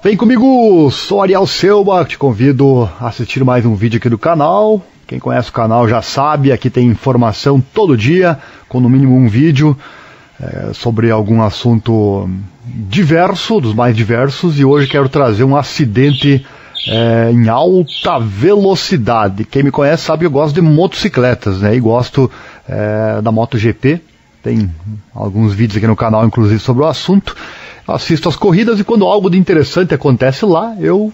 Vem comigo, sou Ariel Selba, te convido a assistir mais um vídeo aqui do canal. Quem conhece o canal já sabe, aqui tem informação todo dia, com no mínimo um vídeo sobre algum assunto diverso, dos mais diversos, e hoje quero trazer um acidente em alta velocidade. Quem me conhece sabe que eu gosto de motocicletas, né? E gosto da MotoGP, tem alguns vídeos aqui no canal inclusive sobre o assunto. Assisto as corridas e quando algo de interessante acontece lá, eu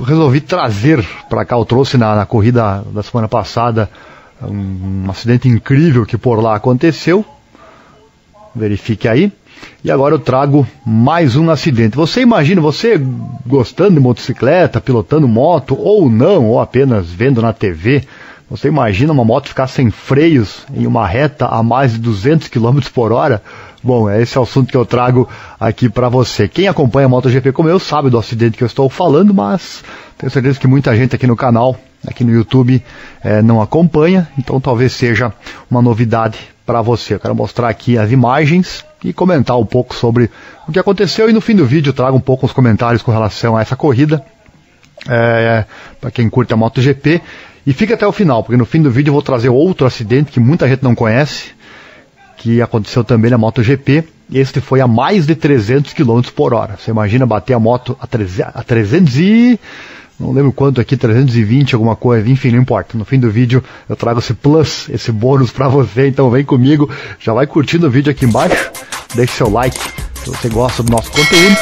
resolvi trazer para cá. Eu trouxe na corrida da semana passada um acidente incrível que por lá aconteceu. Verifique aí. E agora eu trago mais um acidente. Você imagina, você gostando de motocicleta, pilotando moto ou não, ou apenas vendo na TV, você imagina uma moto ficar sem freios em uma reta a mais de 200 km por hora? Bom, esse é o assunto que eu trago aqui para você. Quem acompanha a MotoGP como eu sabe do acidente que eu estou falando, mas tenho certeza que muita gente aqui no canal, aqui no YouTube, não acompanha, então talvez seja uma novidade para você. Eu quero mostrar aqui as imagens e comentar um pouco sobre o que aconteceu e no fim do vídeo eu trago um pouco os comentários com relação a essa corrida, para quem curte a MotoGP. E fica até o final, porque no fim do vídeo eu vou trazer outro acidente que muita gente não conhece, que aconteceu também na MotoGP. Este foi a mais de 300 km por hora. Você imagina bater a moto a 300 e... não lembro quanto aqui, 320 alguma coisa, enfim, não importa. No fim do vídeo eu trago esse plus, esse bônus pra você, então vem comigo, já vai curtindo o vídeo aqui embaixo, deixe seu like se você gosta do nosso conteúdo,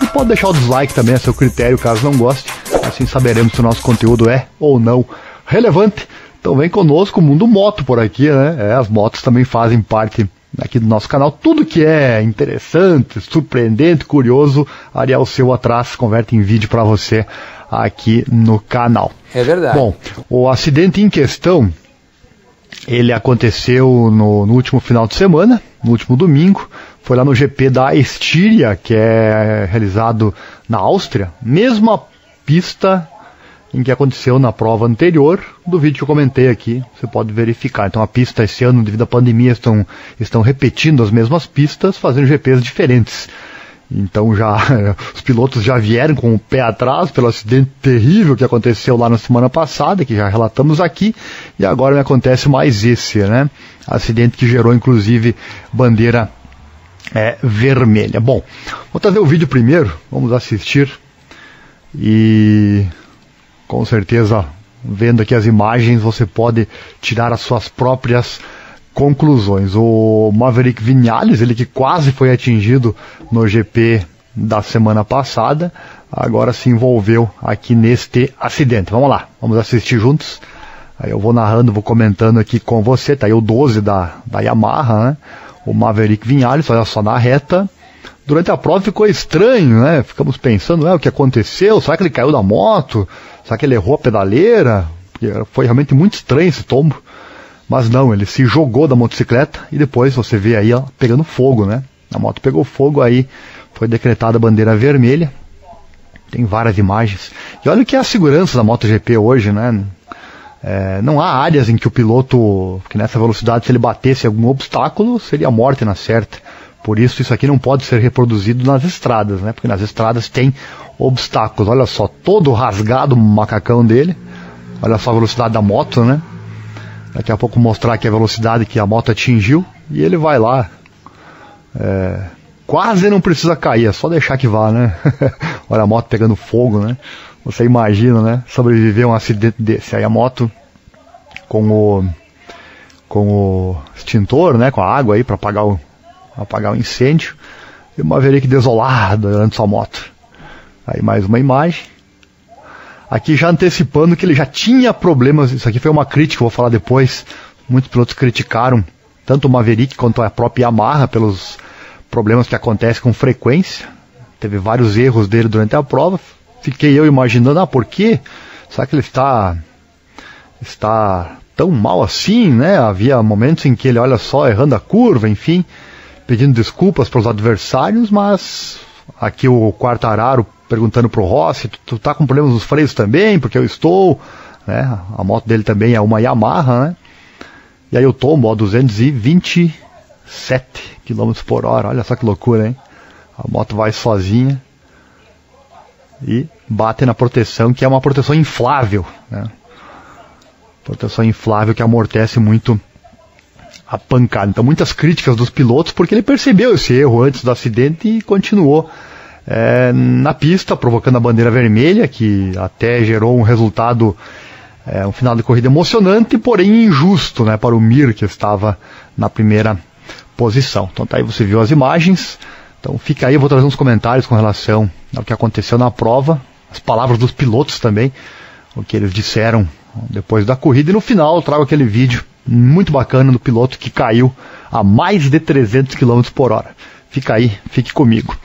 e pode deixar o dislike também a seu critério caso não goste, assim saberemos se o nosso conteúdo é ou não relevante. Então vem conosco, o mundo moto por aqui, né? As motos também fazem parte aqui do nosso canal. Tudo que é interessante, surpreendente, curioso, Ariel Seu atrás converte em vídeo para você aqui no canal. É verdade. Bom, o acidente em questão, ele aconteceu no último final de semana, no último domingo. Foi lá no GP da Estíria, que é realizado na Áustria, mesma pista em que aconteceu na prova anterior do vídeo que eu comentei aqui, você pode verificar. Então a pista esse ano, devido à pandemia, estão repetindo as mesmas pistas, fazendo GPs diferentes. Então já os pilotos já vieram com o pé atrás pelo acidente terrível que aconteceu lá na semana passada, que já relatamos aqui, e agora me acontece mais esse, né? Acidente que gerou inclusive bandeira vermelha. Bom, vou trazer o vídeo primeiro, vamos assistir e com certeza, vendo aqui as imagens, você pode tirar as suas próprias conclusões. O Maverick Viñales, ele que quase foi atingido no GP da semana passada, agora se envolveu aqui neste acidente. Vamos lá, vamos assistir juntos. Aí eu vou narrando, vou comentando aqui com você. Tá aí o 12 da Yamaha, né? O Maverick Viñales, olha só, na reta. Durante a prova ficou estranho, né? Ficamos pensando, o que aconteceu? Será que ele caiu da moto? Será que ele errou a pedaleira? Porque foi realmente muito estranho esse tombo. Mas não, ele se jogou da motocicleta e depois você vê aí, ó, pegando fogo, né? A moto pegou fogo, aí foi decretada a bandeira vermelha. Tem várias imagens. E olha o que é a segurança da MotoGP hoje, né? Não há áreas em que o piloto, que nessa velocidade, se ele batesse algum obstáculo, seria a morte na certa. Por isso aqui não pode ser reproduzido nas estradas, né? Porque nas estradas tem obstáculos. Olha só, todo rasgado o macacão dele. Olha só a velocidade da moto, né? Daqui a pouco mostrar aqui a velocidade que a moto atingiu. E ele vai lá. Quase não precisa cair, é só deixar que vá, né? Olha a moto pegando fogo, né? Você imagina, né? Sobreviver a um acidente desse. Aí a moto com o extintor, né? Com a água aí para apagar o incêndio, e o Maverick desolado olhando sua moto. Aí mais uma imagem, aqui já antecipando que ele já tinha problemas. Isso aqui foi uma crítica, vou falar depois. Muitos pilotos criticaram tanto o Maverick quanto a própria Yamaha pelos problemas que acontecem com frequência. Teve vários erros dele durante a prova. Fiquei eu imaginando, por quê? Será que ele está tão mal assim, né? Havia momentos em que ele, olha só, errando a curva, enfim, pedindo desculpas para os adversários, mas aqui o Quartararo perguntando para o Rossi, tu tá com problemas nos freios também? Porque eu estou, né? A moto dele também é uma Yamaha, né? E aí o tombo, ó, 227 km por hora, olha só que loucura, hein? A moto vai sozinha. e bate na proteção, que é uma proteção inflável, né? Proteção inflável que amortece muito a pancada. Então muitas críticas dos pilotos, porque ele percebeu esse erro antes do acidente e continuou na pista, provocando a bandeira vermelha, que até gerou um resultado, um final de corrida emocionante, porém injusto, né, para o Mir, que estava na primeira posição. Então tá aí, você viu as imagens. Então fica aí, eu vou trazer uns comentários com relação ao que aconteceu na prova, as palavras dos pilotos também, o que eles disseram depois da corrida, e no final eu trago aquele vídeo muito bacana do piloto que caiu a mais de 300 km por hora. Fica aí, fique comigo.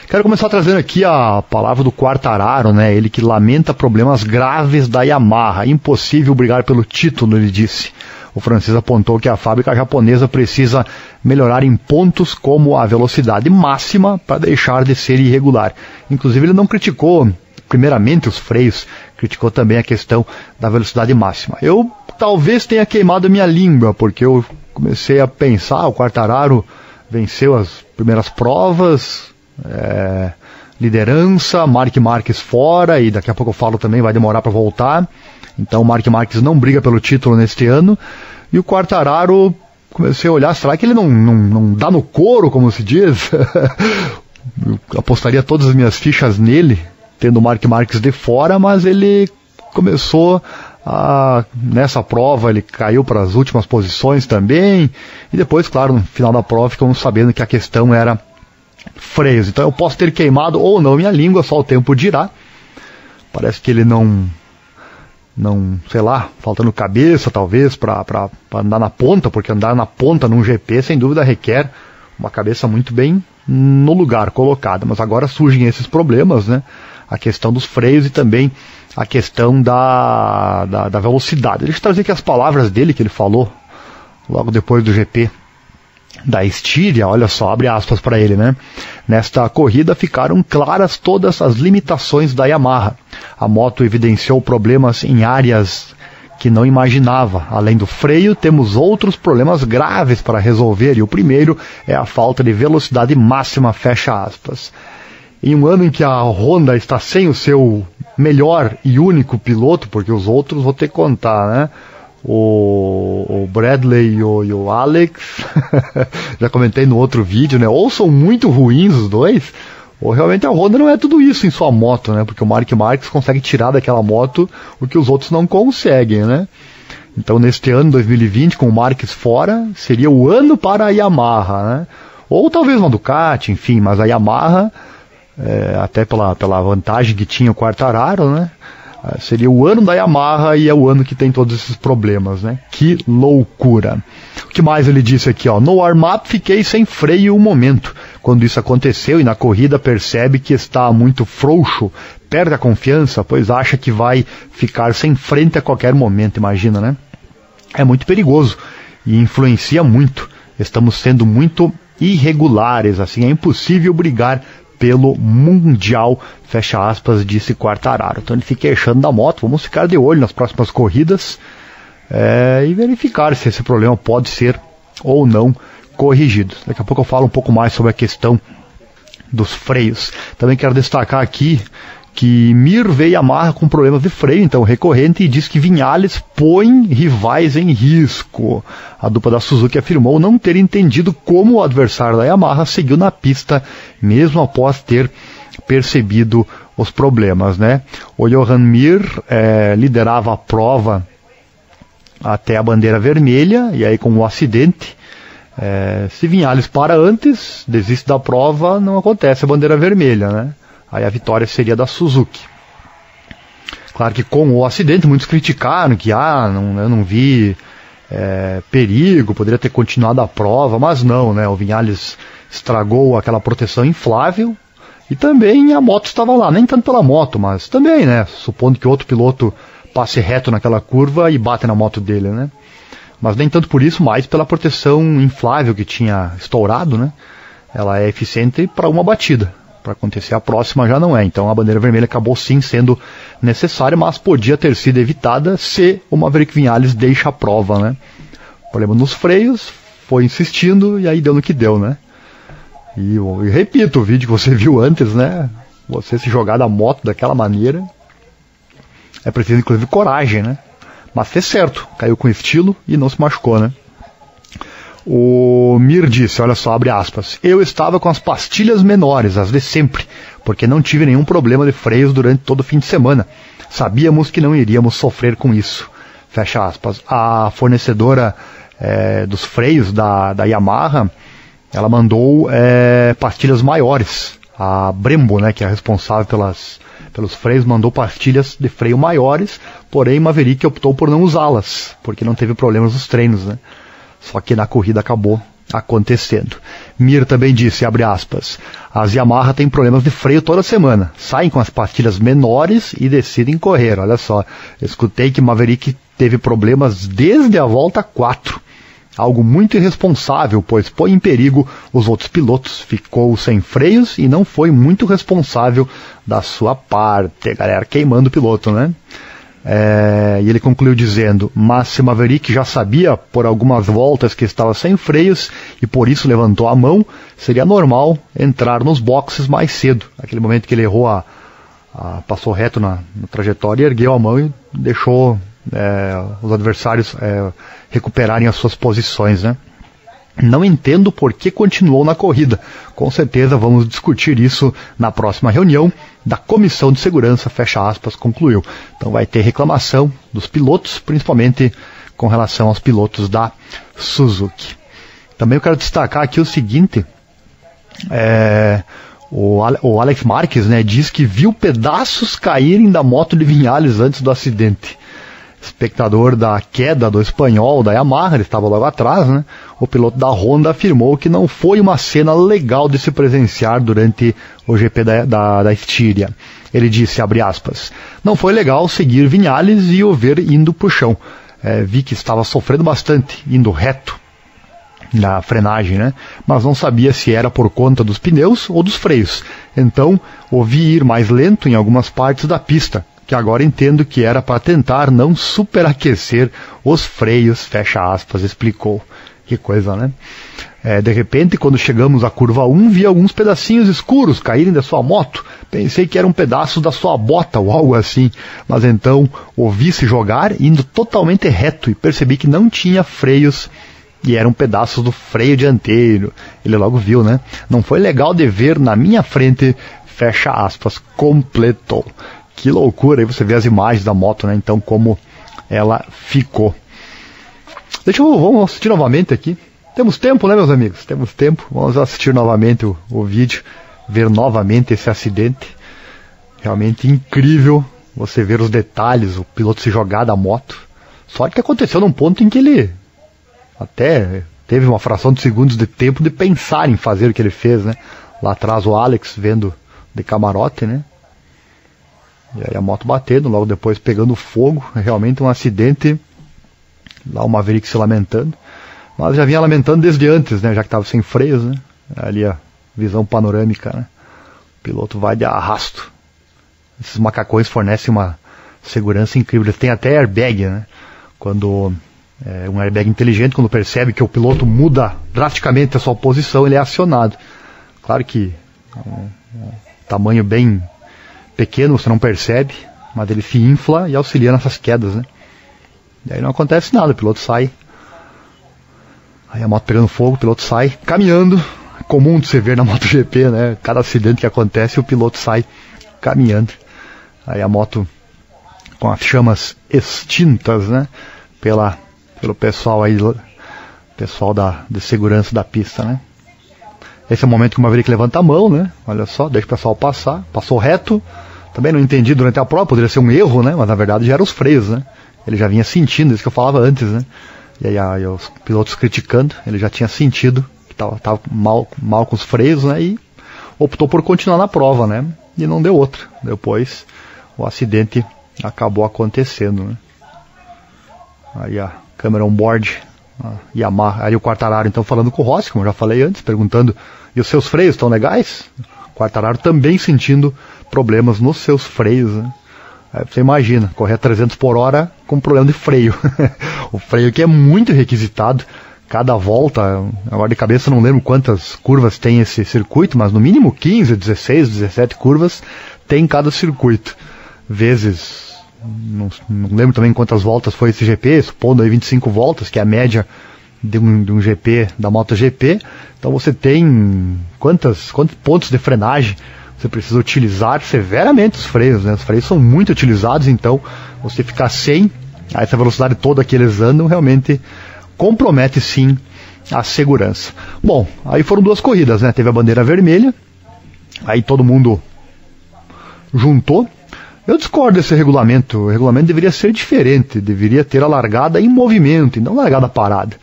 Quero começar trazendo aqui a palavra do Quartararo, né? Ele que lamenta problemas graves da Yamaha, impossível brigar pelo título, ele disse. O francês apontou que a fábrica japonesa precisa melhorar em pontos como a velocidade máxima para deixar de ser irregular. Inclusive ele não criticou primeiramente os freios, criticou também a questão da velocidade máxima. Eu talvez tenha queimado a minha língua, porque eu comecei a pensar, o Quartararo venceu as primeiras provas, liderança, Marc Marquez fora, e daqui a pouco eu falo também, vai demorar para voltar. Então o Marc Marquez não briga pelo título neste ano, e o Quartararo, comecei a olhar, será que ele não dá no couro, como se diz? Eu apostaria todas as minhas fichas nele, tendo o Marc Marquez de fora, mas ele começou nessa prova, ele caiu para as últimas posições também, e depois, claro, no final da prova ficamos sabendo que a questão era freios. Então eu posso ter queimado ou não minha língua, só o tempo dirá. Parece que ele não, sei lá, faltando cabeça talvez para andar na ponta, porque andar na ponta num GP sem dúvida requer uma cabeça muito bem no lugar colocada. Mas agora surgem esses problemas, né? A questão dos freios e também a questão da velocidade. Deixa eu trazer aqui as palavras dele que ele falou logo depois do GP da Estíria. Olha só, abre aspas para ele, né? Nesta corrida ficaram claras todas as limitações da Yamaha. A moto evidenciou problemas em áreas que não imaginava. Além do freio, temos outros problemas graves para resolver, e o primeiro é a falta de velocidade máxima, fecha aspas. Em um ano em que a Honda está sem o seu melhor e único piloto, porque os outros vou ter que contar, né? O Bradley e o Alex, já comentei no outro vídeo, né? Ou são muito ruins os dois, ou realmente a Honda não é tudo isso em sua moto, né? Porque o Marc Marquez consegue tirar daquela moto o que os outros não conseguem, né? Então neste ano, 2020, com o Marquez fora, seria o ano para a Yamaha, né? Ou talvez uma Ducati, enfim, mas a Yamaha, até pela vantagem que tinha o Quartararo, né? Seria o ano da Yamaha, e é o ano que tem todos esses problemas, né? Que loucura. O que mais ele disse aqui, ó? No warm-up fiquei sem freio um momento. Quando isso aconteceu e na corrida percebe que está muito frouxo, perde a confiança, pois acha que vai ficar sem frente a qualquer momento, imagina, né? É muito perigoso e influencia muito. Estamos sendo muito irregulares, assim, é impossível brigar pelo Mundial, fecha aspas, disse Quartararo. Então ele fica queixando da moto. Vamos ficar de olho nas próximas corridas e verificar se esse problema pode ser ou não corrigido. Daqui a pouco eu falo um pouco mais sobre a questão dos freios. Também quero destacar aqui que Mir vê Yamaha com problemas de freio, então recorrente, e diz que Viñales põe rivais em risco. A dupla da Suzuki afirmou não ter entendido como o adversário da Yamaha seguiu na pista, mesmo após ter percebido os problemas, né? O Johan Mir liderava a prova até a bandeira vermelha, e aí com o acidente, se Viñales para antes, desiste da prova, não acontece a bandeira vermelha, né? Aí a vitória seria da Suzuki. Claro que com o acidente muitos criticaram que eu não vi perigo, poderia ter continuado a prova, mas não, né? O Viñales estragou aquela proteção inflável, e também a moto estava lá, nem tanto pela moto, mas também, né? Supondo que outro piloto passe reto naquela curva e bate na moto dele, né? Mas nem tanto por isso, mais pela proteção inflável que tinha estourado, né? Ela é eficiente para uma batida. Para acontecer a próxima já não é. Então a bandeira vermelha acabou sim sendo necessária, mas podia ter sido evitada se o Maverick Viñales deixa a prova, né? O problema nos freios, foi insistindo e aí deu no que deu, né? E repito, o vídeo que você viu antes, né? Você se jogar da moto daquela maneira, é preciso inclusive coragem, né? Mas fez certo, caiu com estilo e não se machucou, né? O Mir disse, olha só, abre aspas, eu estava com as pastilhas menores, as de sempre, porque não tive nenhum problema de freios durante todo o fim de semana. Sabíamos que não iríamos sofrer com isso. Fecha aspas. A fornecedora dos freios da Yamaha, ela mandou pastilhas maiores. A Brembo, né, que é responsável pelos freios, mandou pastilhas de freio maiores, porém Maverick optou por não usá-las, porque não teve problemas nos treinos, né? Só que na corrida acabou acontecendo. Mir também disse, abre aspas, as Yamaha têm problemas de freio toda semana, saem com as pastilhas menores e decidem correr. Olha só, escutei que Maverick teve problemas desde a volta 4. Algo muito irresponsável, pois põe em perigo os outros pilotos. Ficou sem freios e não foi muito responsável da sua parte, galera, queimando o piloto, né? E ele concluiu dizendo, mas se Maverick já sabia por algumas voltas que estava sem freios e por isso levantou a mão, seria normal entrar nos boxes mais cedo. Aquele momento que ele errou, passou reto na trajetória, ergueu a mão e deixou os adversários recuperarem as suas posições, né? Não entendo por que continuou na corrida. Com certeza vamos discutir isso na próxima reunião da Comissão de Segurança, fecha aspas, concluiu. Então vai ter reclamação dos pilotos, principalmente com relação aos pilotos da Suzuki. Também eu quero destacar aqui o seguinte, o Alex Marques, né, diz que viu pedaços caírem da moto de Viñales antes do acidente. Espectador da queda do espanhol da Yamaha, ele estava logo atrás, né? O piloto da Honda afirmou que não foi uma cena legal de se presenciar durante o GP da Estíria. Ele disse, abre aspas, não foi legal seguir Viñales e o ver indo pro chão. Vi que estava sofrendo bastante, indo reto na frenagem, né? Mas não sabia se era por conta dos pneus ou dos freios. Então, ouvi ir mais lento em algumas partes da pista, que agora entendo que era para tentar não superaquecer os freios, fecha aspas, explicou. Que coisa, né? De repente, quando chegamos à curva 1, vi alguns pedacinhos escuros caírem da sua moto. Pensei que era um pedaço da sua bota ou algo assim. Mas então, ouvi-se jogar indo totalmente reto e percebi que não tinha freios e eram pedaços do freio dianteiro. Ele logo viu, né? Não foi legal de ver na minha frente, fecha aspas, completou. Que loucura, aí você vê as imagens da moto, né? Então, como ela ficou. Vamos assistir novamente aqui. Temos tempo, né, meus amigos? Temos tempo. Vamos assistir novamente o vídeo, ver novamente esse acidente. Realmente incrível você ver os detalhes, o piloto se jogar da moto. Só que aconteceu num ponto em que ele até teve uma fração de segundos de tempo de pensar em fazer o que ele fez, né? Lá atrás o Alex vendo de camarote, né? E aí a moto batendo, logo depois pegando fogo, realmente um acidente. Lá o Maverick se lamentando, mas já vinha lamentando desde antes, né, já que estava sem freios, né? Ali a visão panorâmica, né? O piloto vai de arrasto. Esses macacões fornecem uma segurança incrível, eles têm até airbag, né? Quando um airbag inteligente, quando percebe que o piloto muda drasticamente a sua posição, ele é acionado. Claro que um tamanho bem pequeno, você não percebe, mas ele se infla e auxilia nessas quedas, né? E aí não acontece nada, o piloto sai. Aí a moto pegando fogo, o piloto sai caminhando. É comum de você ver na MotoGP, né? Cada acidente que acontece, o piloto sai caminhando. Aí a moto com as chamas extintas, né? Pelo pessoal aí, pessoal de segurança da pista, né? Esse é o momento que o Maverick levanta a mão, né? Olha só, deixa o pessoal passar. Passou reto. Também não entendi durante a prova, poderia ser um erro, né? Mas na verdade já eram os freios, né? Ele já vinha sentindo, isso que eu falava antes, né? E aí os pilotos criticando, ele já tinha sentido que estava mal com os freios, né? E optou por continuar na prova, né? E não deu outra. Depois o acidente acabou acontecendo, né? Aí a câmera on-board, a Yamaha, aí o Quartararo então falando com o Rossi, como eu já falei antes, perguntando, e os seus freios estão legais? O Quartararo também sentindo problemas nos seus freios, né? Aí você imagina, correr a 300 por hora com problema de freio. O freio que é muito requisitado, cada volta, agora de cabeça não lembro quantas curvas tem esse circuito, mas no mínimo 15, 16, 17 curvas tem cada circuito. Vezes, não lembro também quantas voltas foi esse GP, supondo aí 25 voltas, que é a média de um GP, da MotoGP. Então você tem quantos pontos de frenagem você precisa utilizar severamente os freios, né? Os freios são muito utilizados, então você ficar sem essa velocidade toda que eles andam realmente compromete sim a segurança. Bom, aí foram duas corridas, né? Teve a bandeira vermelha, aí todo mundo juntou. Eu discordo desse regulamento. O regulamento deveria ser diferente, deveria ter a largada em movimento e não largada parada.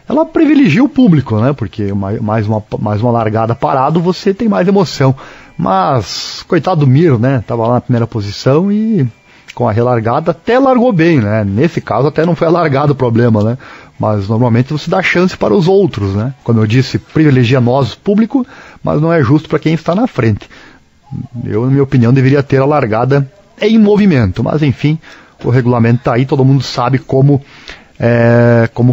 Ela privilegia o público, né? Porque mais uma largada parado você tem mais emoção. Mas, coitado do Mir, né? Tava lá na primeira posição e com a relargada até largou bem, né? Nesse caso até não foi a largada o problema, né? Mas normalmente você dá chance para os outros, né? Como eu disse, privilegia nós, público, mas não é justo para quem está na frente. Eu, na minha opinião, deveria ter a largada em movimento, mas enfim, o regulamento está aí, todo mundo sabe como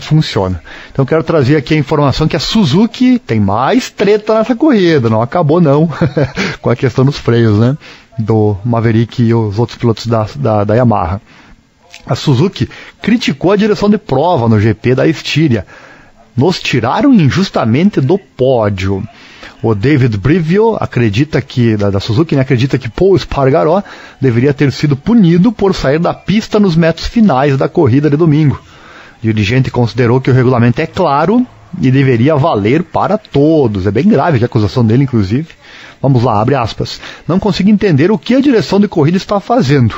funciona. Então eu quero trazer aqui a informação que a Suzuki tem mais treta nessa corrida, não acabou não, com a questão dos freios, né? Do Maverick e os outros pilotos da Yamaha. A Suzuki criticou a direção de prova no GP da Estíria. Nos tiraram injustamente do pódio. O David Brivio acredita da Suzuki, né, acredita que Paul Espargaró deveria ter sido punido por sair da pista nos metros finais da corrida de domingo. O dirigente considerou que o regulamento é claro e deveria valer para todos. É bem grave a acusação dele, inclusive. Vamos lá, abre aspas. Não consigo entender o que a direção de corrida está fazendo.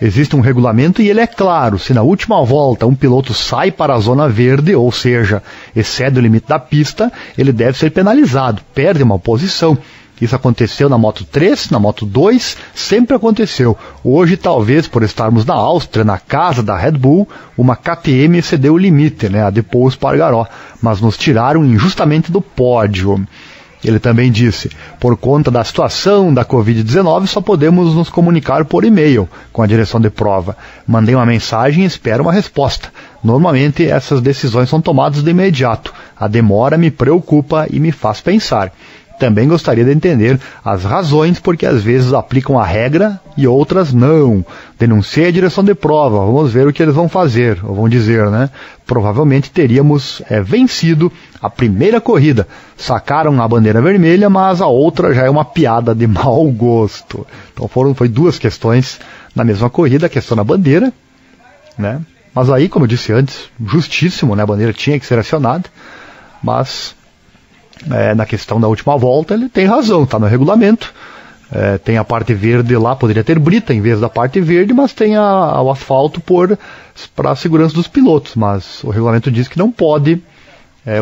Existe um regulamento e ele é claro. Se na última volta um piloto sai para a zona verde, ou seja, excede o limite da pista, ele deve ser penalizado, perde uma posição. Isso aconteceu na Moto 3, na Moto 2, sempre aconteceu. Hoje, talvez, por estarmos na Áustria, na casa da Red Bull, uma KTM excedeu o limite, né, a de Paul Espargaró, mas nos tiraram injustamente do pódio. Ele também disse, por conta da situação da Covid-19, só podemos nos comunicar por e-mail com a direção de prova. Mandei uma mensagem e espero uma resposta. Normalmente essas decisões são tomadas de imediato. A demora me preocupa e me faz pensar. Também gostaria de entender as razões porque às vezes aplicam a regra e outras não. Denunciei a direção de prova, vamos ver o que eles vão fazer, ou vão dizer, né? Provavelmente teríamos vencido a primeira corrida. Sacaram a bandeira vermelha, mas a outra já é uma piada de mau gosto. Então foi duas questões na mesma corrida, a questão da bandeira, né? Mas aí, como eu disse antes, justíssimo, né? A bandeira tinha que ser acionada, mas na questão da última volta ele tem razão, está no regulamento. Tem a parte verde lá, poderia ter brita em vez da parte verde, mas tem o asfalto para a segurança dos pilotos, mas o regulamento diz que não pode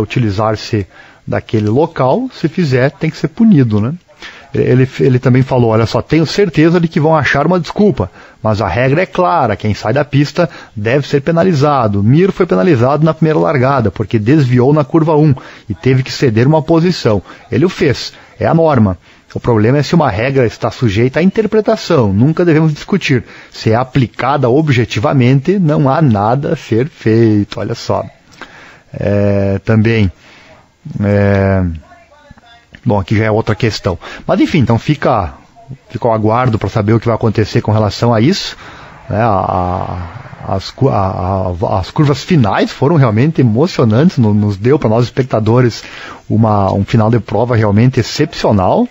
utilizar-se daquele local, se fizer tem que ser punido, né? Ele também falou, olha só, tenho certeza de que vão achar uma desculpa, mas a regra é clara, quem sai da pista deve ser penalizado. Mir foi penalizado na primeira largada, porque desviou na curva 1 e teve que ceder uma posição. Ele o fez, é a norma. O problema é se uma regra está sujeita à interpretação, nunca devemos discutir. Se é aplicada objetivamente, não há nada a ser feito, olha só. Bom, aqui já é outra questão. Mas enfim, então fica ao aguardo para saber o que vai acontecer com relação a isso. As curvas finais foram realmente emocionantes, nos deu para nós espectadores um final de prova realmente excepcional,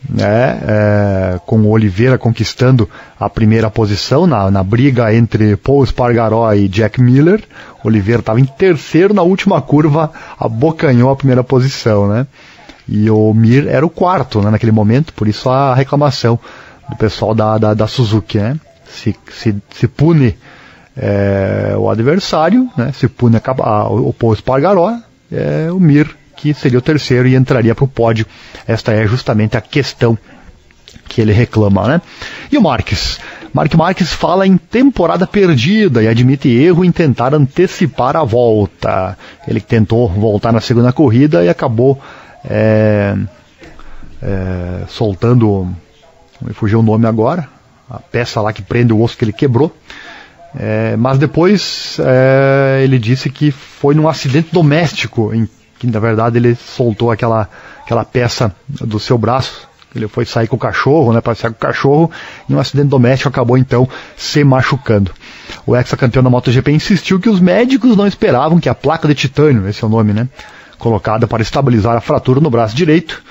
né? Com o Oliveira conquistando a primeira posição na briga entre Paul Espargaró e Jack Miller. O Oliveira estava em terceiro, na última curva abocanhou a primeira posição, né? E o Mir era o quarto, né, naquele momento, por isso a reclamação do pessoal da Suzuki, né? Se pune o adversário, né? Se pune o Paul Espargaró, o Mir que seria o terceiro e entraria para o pódio. Esta é justamente a questão que ele reclama, né? E o Marques? Mark Marques fala em temporada perdida e admite erro em tentar antecipar a volta. Ele tentou voltar na segunda corrida e acabou soltando, me fugiu o nome agora, a peça lá que prende o osso que ele quebrou. Mas depois ele disse que foi num acidente doméstico, em que na verdade ele soltou aquela peça do seu braço. Ele foi sair com o cachorro, né, passear com o cachorro, e um acidente doméstico acabou então se machucando. O ex-campeão da MotoGP insistiu que os médicos não esperavam que a placa de titânio, esse é o nome, né, colocada para estabilizar a fratura no braço direito,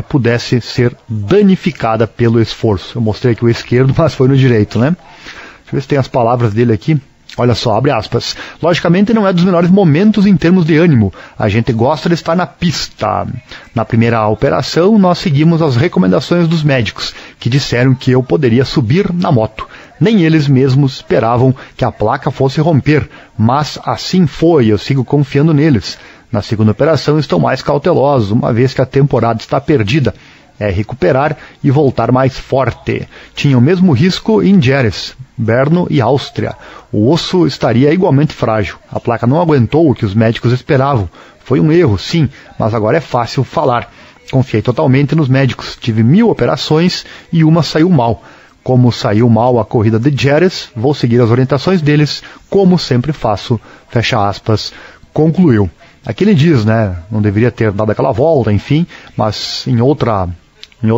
pudesse ser danificada pelo esforço. Eu mostrei aqui o esquerdo, mas foi no direito, né? Deixa eu ver se tem as palavras dele aqui. Olha só, abre aspas. Logicamente não é dos melhores momentos em termos de ânimo. A gente gosta de estar na pista. Na primeira operação, nós seguimos as recomendações dos médicos, que disseram que eu poderia subir na moto. Nem eles mesmos esperavam que a placa fosse romper, mas assim foi, eu sigo confiando neles. Na segunda operação estou mais cauteloso, uma vez que a temporada está perdida. É recuperar e voltar mais forte. Tinha o mesmo risco em Jerez, Brno e Áustria. O osso estaria igualmente frágil. A placa não aguentou o que os médicos esperavam. Foi um erro, sim, mas agora é fácil falar. Confiei totalmente nos médicos. Tive 1000 operações e uma saiu mal. Como saiu mal a corrida de Jerez, vou seguir as orientações deles, como sempre faço. Fecha aspas, concluiu. Aqui ele diz, né, não deveria ter dado aquela volta, enfim, mas em outra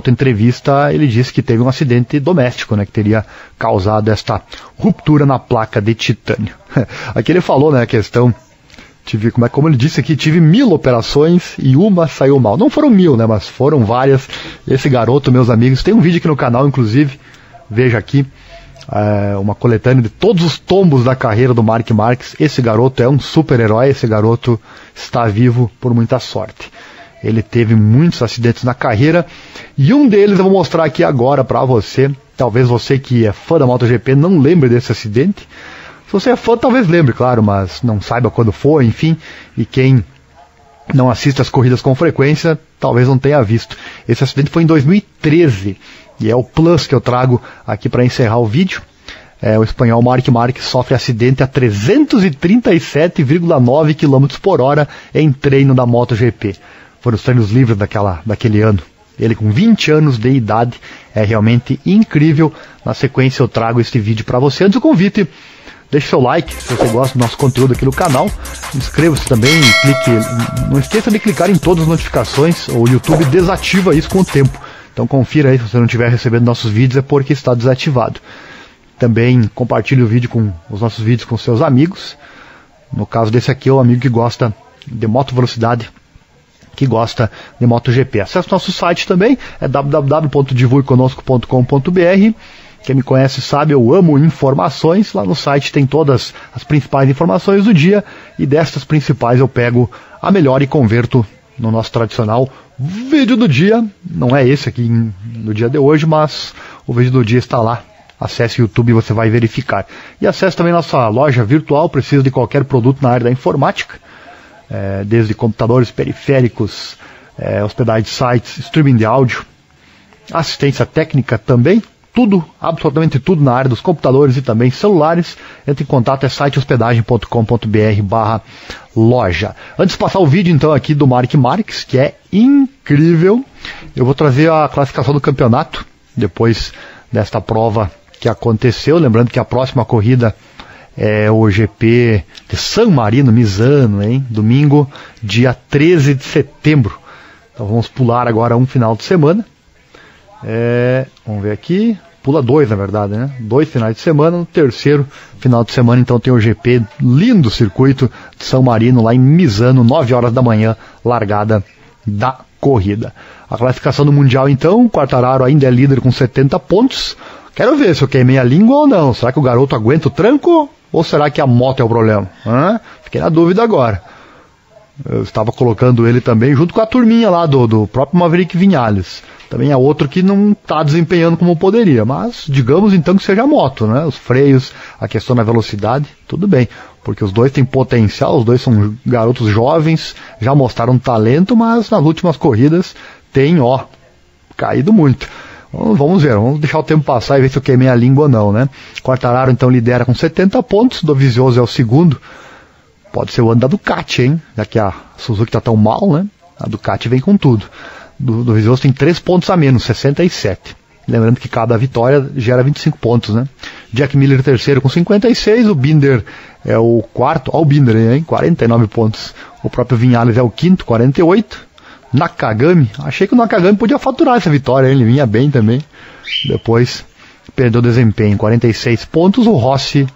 entrevista ele disse que teve um acidente doméstico, né, que teria causado esta ruptura na placa de titânio. Aqui ele falou, né, a questão, como ele disse aqui, tive 1000 operações e uma saiu mal. Não foram 1000, né, mas foram várias. Esse garoto, meus amigos, tem um vídeo aqui no canal, inclusive, veja aqui, uma coletânea de todos os tombos da carreira do Marc Marques. Esse garoto é um super-herói, esse garoto está vivo por muita sorte. Ele teve muitos acidentes na carreira e um deles eu vou mostrar aqui agora para você. Talvez você que é fã da MotoGP não lembre desse acidente. Se você é fã, talvez lembre, claro, mas não saiba quando foi, enfim. E quem não assiste as corridas com frequência, talvez não tenha visto. Esse acidente foi em 2013 e é o plus que eu trago aqui para encerrar o vídeo. O espanhol Marc Marques sofre acidente a 337,9 km por hora em treino da MotoGP. Foram os treinos livres daquele ano. Ele com 20 anos de idade, é realmente incrível. Na sequência eu trago este vídeo para você. Antes do convite, deixe seu like se você gosta do nosso conteúdo aqui no canal. Inscreva-se também e não esqueça de clicar em todas as notificações. O YouTube desativa isso com o tempo. Então confira aí, se você não estiver recebendo nossos vídeos é porque está desativado. Também compartilhe os nossos vídeos com seus amigos. No caso desse aqui é o amigo que gosta de moto velocidade, que gosta de MotoGP. Acesse nosso site também, é www.divulgueconosco.com.br. Quem me conhece sabe, eu amo informações. Lá no site tem todas as principais informações do dia, e destas principais eu pego a melhor e converto no nosso tradicional vídeo do dia. Não é esse aqui no dia de hoje, mas o vídeo do dia está lá. Acesse o YouTube e você vai verificar. E acesse também nossa loja virtual. Precisa de qualquer produto na área da informática, desde computadores, periféricos, hospedagem de sites, streaming de áudio, assistência técnica também. Tudo, absolutamente tudo na área dos computadores e também celulares. Entre em contato, é sitehospedagem.com.br/loja. Antes de passar o vídeo então aqui do Marc Marques, que é incrível, eu vou trazer a classificação do campeonato, depois desta prova que aconteceu. Lembrando que a próxima corrida é o GP de San Marino, Misano, hein? Domingo, dia 13 de setembro. Então vamos pular agora um final de semana. Vamos ver aqui. Pula 2, na verdade, né? 2 finais de semana. No terceiro final de semana, então, tem o GP, lindo circuito de San Marino, lá em Misano, 9 horas da manhã, largada da corrida. A classificação do Mundial, então, o Quartararo ainda é líder com 70 pontos. Quero ver se eu queimei a língua ou não. Será que o garoto aguenta o tranco? Ou será que a moto é o problema? Fiquei na dúvida agora. Eu estava colocando ele também junto com a turminha lá do próprio Maverick Viñales. Também é outro que não está desempenhando como poderia. Mas digamos então que seja a moto, né? Os freios, a questão da velocidade, tudo bem. Porque os dois têm potencial, os dois são garotos jovens, já mostraram talento, mas nas últimas corridas tem, caído muito. Vamos ver, vamos deixar o tempo passar e ver se eu queimei a língua ou não, né? Quartararo então lidera com 70 pontos, Dovizioso é o segundo. Pode ser o ano da Ducati, hein? Já que a Suzuki está tão mal, né? A Ducati vem com tudo. Dovizioso tem 3 pontos a menos, 67. Lembrando que cada vitória gera 25 pontos, né? Jack Miller terceiro com 56, o Binder é o quarto, ó o Binder aí, hein, 49 pontos. O próprio Vinales é o quinto, 48. Nakagami, achei que o Nakagami podia faturar essa vitória, ele vinha bem também. Depois perdeu desempenho, 46 pontos. O Rossi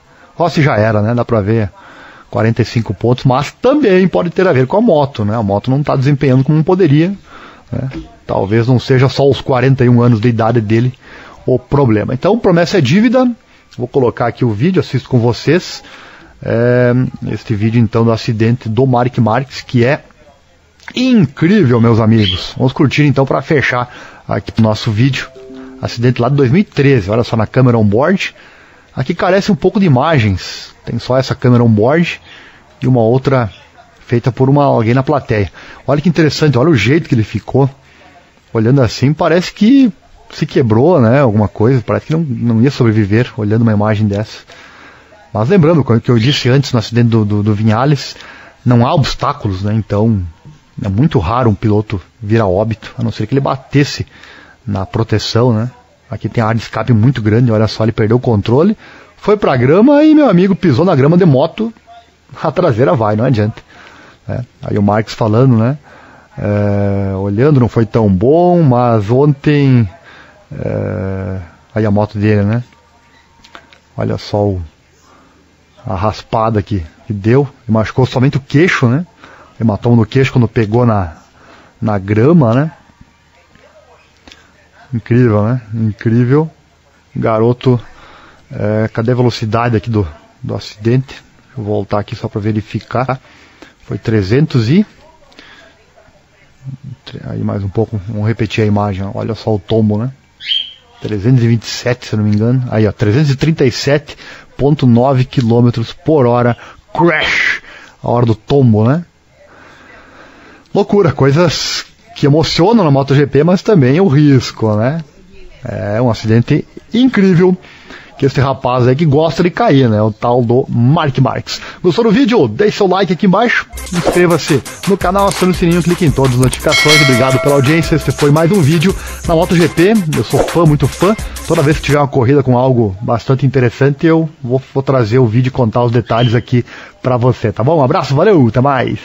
já era, né, dá pra ver, 45 pontos, mas também pode ter a ver com a moto, né? A moto não está desempenhando como poderia, né? Talvez não seja só os 41 anos de idade dele o problema. Então, promessa é dívida. Vou colocar aqui o vídeo, assisto com vocês. Este vídeo então do acidente do Mark Marques, que é incrível, meus amigos. Vamos curtir então para fechar aqui o nosso vídeo. Acidente lá de 2013, olha só na câmera on-board. Aqui carece um pouco de imagens, tem só essa câmera on-board e uma outra feita por alguém na plateia. Olha que interessante, olha o jeito que ele ficou. Olhando assim, parece que se quebrou, né, alguma coisa, parece que não ia sobreviver, olhando uma imagem dessa. Mas lembrando o que eu disse antes no acidente do Vinales, não há obstáculos, né, então é muito raro um piloto vir a óbito, a não ser que ele batesse na proteção, né. Aqui tem a área de escape muito grande, olha só, ele perdeu o controle, foi pra grama e meu amigo pisou na grama de moto, a traseira vai, não adianta. Aí o Marques falando, né, olhando não foi tão bom, mas ontem, aí a moto dele, né, olha só a raspada que deu, ele machucou somente o queixo, né, hematoma no queixo quando pegou na grama, né. Incrível, né? Incrível. Garoto. Cadê a velocidade aqui do acidente? Deixa eu voltar aqui só para verificar. Foi 300 e... Aí mais um pouco. Vamos repetir a imagem. Olha só o tombo, né? 327, se eu não me engano. Aí, ó. 337,9 km por hora. Crash! A hora do tombo, né? Loucura. Coisas que emocionam na MotoGP, mas também o risco, né? É um acidente incrível que esse rapaz aí que gosta de cair, né? O tal do Mark Marques. Gostou do vídeo? Deixe seu like aqui embaixo, inscreva-se no canal, acione o sininho, clique em todas as notificações. Obrigado pela audiência, esse foi mais um vídeo na MotoGP. Eu sou fã, muito fã. Toda vez que tiver uma corrida com algo bastante interessante, eu vou trazer o vídeo e contar os detalhes aqui pra você, tá bom? Um abraço, valeu, até mais!